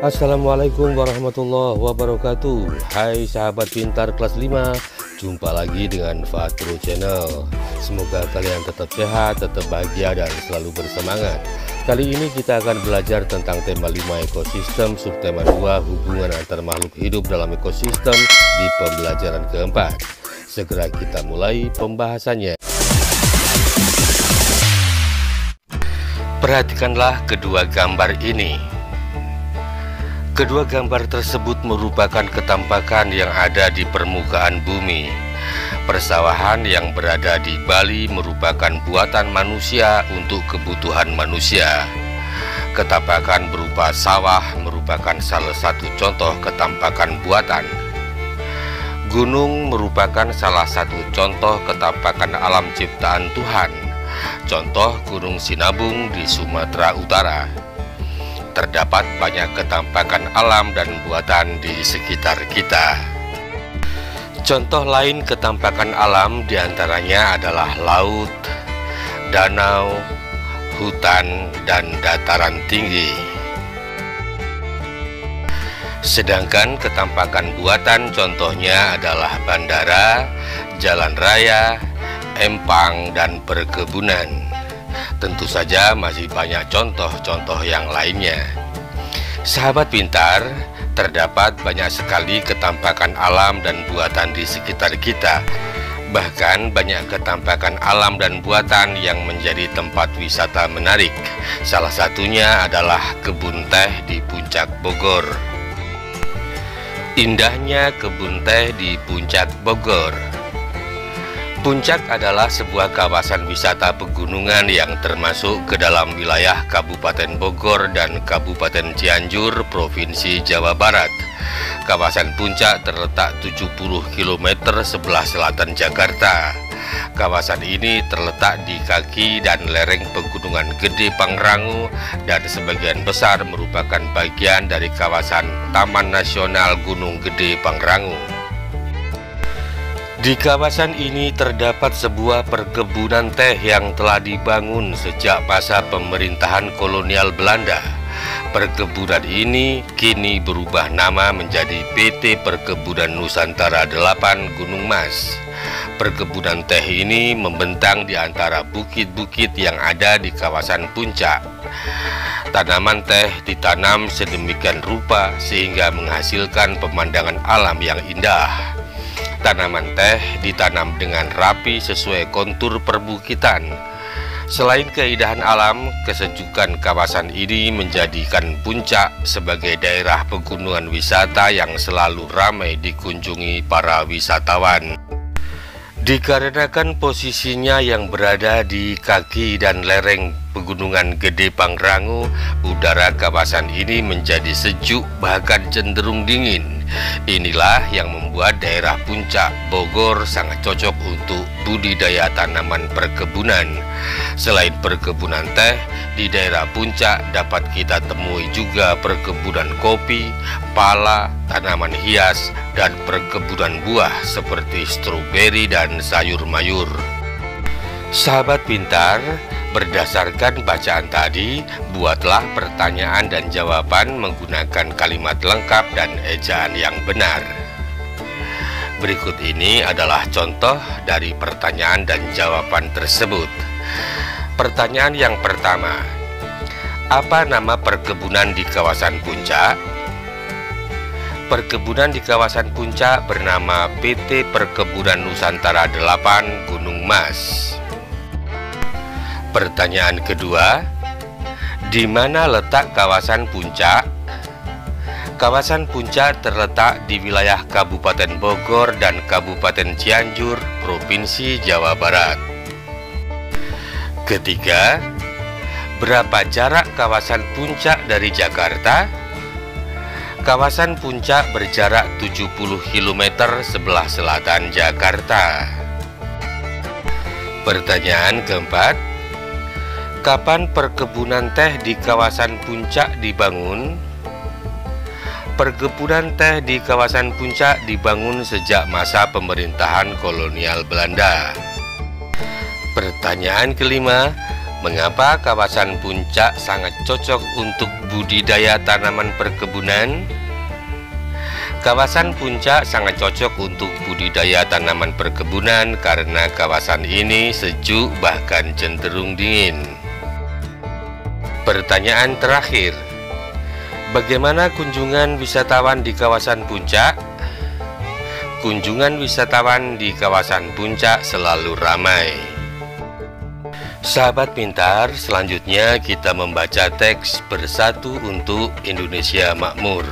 Assalamualaikum warahmatullahi wabarakatuh. Hai sahabat pintar kelas 5, jumpa lagi dengan Fatru Channel. Semoga kalian tetap sehat, tetap bahagia, dan selalu bersemangat. Kali ini kita akan belajar tentang tema 5 ekosistem, subtema 2 hubungan antar makhluk hidup dalam ekosistem di pembelajaran keempat. Segera kita mulai pembahasannya. Perhatikanlah kedua gambar ini. Kedua gambar tersebut merupakan ketampakan yang ada di permukaan bumi. Persawahan yang berada di Bali merupakan buatan manusia untuk kebutuhan manusia. Ketampakan berupa sawah merupakan salah satu contoh ketampakan buatan. Gunung merupakan salah satu contoh ketampakan alam ciptaan Tuhan. Contoh Gunung Sinabung di Sumatera Utara. Terdapat banyak ketampakan alam dan buatan di sekitar kita. Contoh lain ketampakan alam diantaranya adalah laut, danau, hutan, dan dataran tinggi. Sedangkan ketampakan buatan contohnya adalah bandara, jalan raya, empang, dan perkebunan. Tentu saja masih banyak contoh-contoh yang lainnya. Sahabat pintar, terdapat banyak sekali ketampakan alam dan buatan di sekitar kita. Bahkan banyak ketampakan alam dan buatan yang menjadi tempat wisata menarik. Salah satunya adalah kebun teh di Puncak Bogor. Indahnya kebun teh di Puncak Bogor. Puncak adalah sebuah kawasan wisata pegunungan yang termasuk ke dalam wilayah Kabupaten Bogor dan Kabupaten Cianjur, Provinsi Jawa Barat. Kawasan Puncak terletak 70 km sebelah selatan Jakarta. Kawasan ini terletak di kaki dan lereng Pegunungan Gede Pangrango dan sebagian besar merupakan bagian dari kawasan Taman Nasional Gunung Gede Pangrango. Di kawasan ini terdapat sebuah perkebunan teh yang telah dibangun sejak masa pemerintahan kolonial Belanda. Perkebunan ini kini berubah nama menjadi PT Perkebunan Nusantara 8 Gunung Mas. Perkebunan teh ini membentang di antara bukit-bukit yang ada di kawasan puncak. Tanaman teh ditanam sedemikian rupa sehingga menghasilkan pemandangan alam yang indah. Tanaman teh ditanam dengan rapi sesuai kontur perbukitan. Selain keindahan alam, kesejukan kawasan ini menjadikan Puncak sebagai daerah pegunungan wisata yang selalu ramai dikunjungi para wisatawan. Dikarenakan posisinya yang berada di kaki dan lereng Pegunungan Gede Pangrango, udara kawasan ini menjadi sejuk bahkan cenderung dingin. Inilah yang membuat daerah Puncak Bogor sangat cocok untuk budidaya tanaman perkebunan. Selain perkebunan teh, di daerah Puncak dapat kita temui juga perkebunan kopi, pala, tanaman hias, dan perkebunan buah seperti stroberi dan sayur mayur. Sahabat pintar, berdasarkan bacaan tadi, buatlah pertanyaan dan jawaban menggunakan kalimat lengkap dan ejaan yang benar. Berikut ini adalah contoh dari pertanyaan dan jawaban tersebut. Pertanyaan yang pertama, apa nama perkebunan di kawasan Puncak? Perkebunan di kawasan Puncak bernama PT Perkebunan Nusantara 8 Gunung Mas. Pertanyaan kedua, di mana letak kawasan Puncak? Kawasan Puncak terletak di wilayah Kabupaten Bogor dan Kabupaten Cianjur, Provinsi Jawa Barat. Ketiga, berapa jarak kawasan Puncak dari Jakarta? Kawasan Puncak berjarak 70 km sebelah selatan Jakarta. Pertanyaan keempat, kapan perkebunan teh di kawasan Puncak dibangun? Perkebunan teh di kawasan Puncak dibangun sejak masa pemerintahan kolonial Belanda. Pertanyaan kelima, Mengapa kawasan puncak sangat cocok untuk budidaya tanaman perkebunan? Kawasan puncak sangat cocok untuk budidaya tanaman perkebunan karena kawasan ini sejuk bahkan cenderung dingin. Pertanyaan terakhir, bagaimana kunjungan wisatawan di kawasan puncak? Kunjungan wisatawan di kawasan puncak selalu ramai. Sahabat pintar, selanjutnya kita membaca teks Bersatu untuk Indonesia Makmur.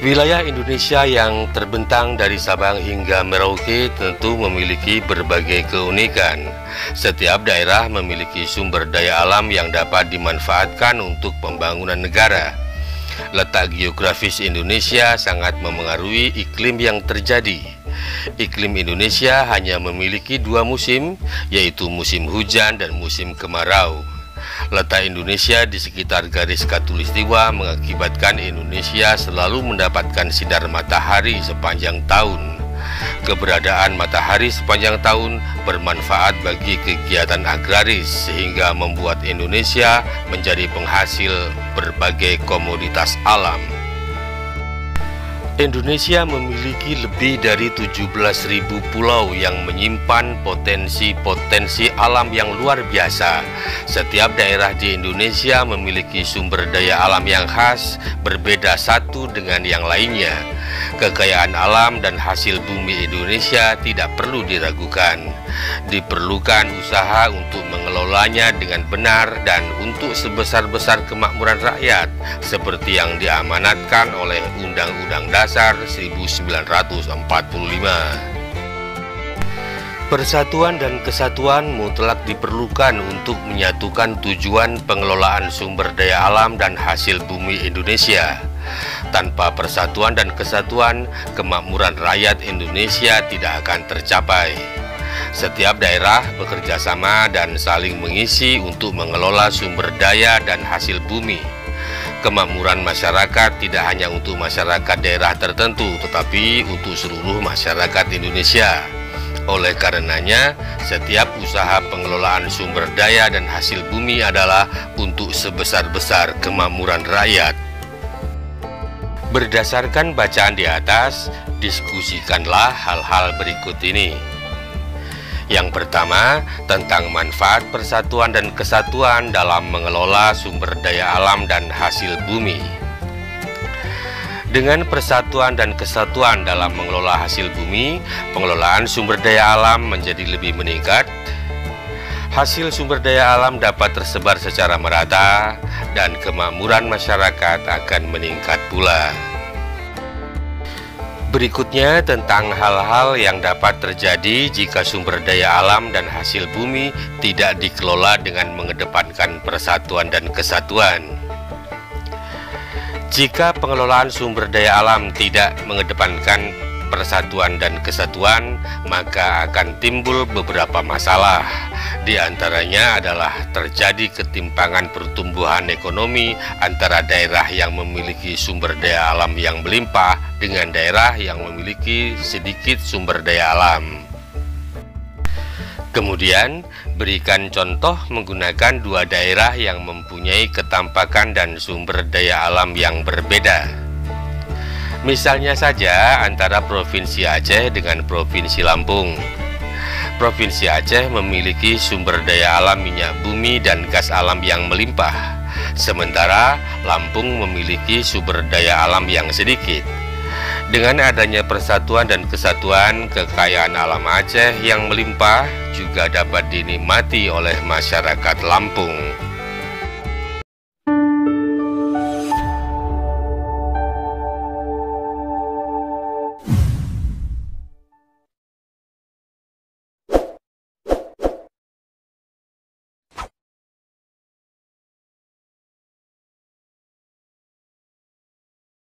Wilayah Indonesia yang terbentang dari Sabang hingga Merauke tentu memiliki berbagai keunikan. Setiap daerah memiliki sumber daya alam yang dapat dimanfaatkan untuk pembangunan negara. Letak geografis Indonesia sangat memengaruhi iklim yang terjadi. Iklim Indonesia hanya memiliki dua musim, yaitu musim hujan dan musim kemarau. Letak Indonesia di sekitar garis khatulistiwa mengakibatkan Indonesia selalu mendapatkan sinar matahari sepanjang tahun. Keberadaan matahari sepanjang tahun bermanfaat bagi kegiatan agraris sehingga membuat Indonesia menjadi penghasil berbagai komoditas alam. Indonesia memiliki lebih dari 17.000 pulau yang menyimpan potensi-potensi alam yang luar biasa. Setiap daerah di Indonesia memiliki sumber daya alam yang khas, berbeda satu dengan yang lainnya. Kekayaan alam dan hasil bumi Indonesia tidak perlu diragukan. Diperlukan usaha untuk mengelolanya dengan benar dan untuk sebesar-besar kemakmuran rakyat, seperti yang diamanatkan oleh Undang-Undang Dasar 1945. Persatuan dan kesatuan mutlak diperlukan untuk menyatukan tujuan pengelolaan sumber daya alam dan hasil bumi Indonesia. Tanpa persatuan dan kesatuan, kemakmuran rakyat Indonesia tidak akan tercapai. Setiap daerah bekerja sama dan saling mengisi untuk mengelola sumber daya dan hasil bumi. Kemakmuran masyarakat tidak hanya untuk masyarakat daerah tertentu, tetapi untuk seluruh masyarakat Indonesia. Oleh karenanya, setiap usaha pengelolaan sumber daya dan hasil bumi adalah untuk sebesar-besar kemakmuran rakyat. Berdasarkan bacaan di atas, diskusikanlah hal-hal berikut ini. Yang pertama, tentang manfaat persatuan dan kesatuan dalam mengelola sumber daya alam dan hasil bumi. Dengan persatuan dan kesatuan dalam mengelola hasil bumi, pengelolaan sumber daya alam menjadi lebih meningkat. Hasil sumber daya alam dapat tersebar secara merata dan kemakmuran masyarakat akan meningkat pula. Berikutnya tentang hal-hal yang dapat terjadi jika sumber daya alam dan hasil bumi tidak dikelola dengan mengedepankan persatuan dan kesatuan. Jika pengelolaan sumber daya alam tidak mengedepankan persatuan dan kesatuan, maka akan timbul beberapa masalah. Di antaranya adalah terjadi ketimpangan pertumbuhan ekonomi antara daerah yang memiliki sumber daya alam yang melimpah dengan daerah yang memiliki sedikit sumber daya alam. Kemudian, berikan contoh menggunakan dua daerah yang mempunyai ketampakan dan sumber daya alam yang berbeda. Misalnya saja antara Provinsi Aceh dengan Provinsi Lampung. Provinsi Aceh memiliki sumber daya alam minyak bumi dan gas alam yang melimpah, sementara Lampung memiliki sumber daya alam yang sedikit. Dengan adanya persatuan dan kesatuan, kekayaan alam Aceh yang melimpah juga dapat dinikmati oleh masyarakat Lampung.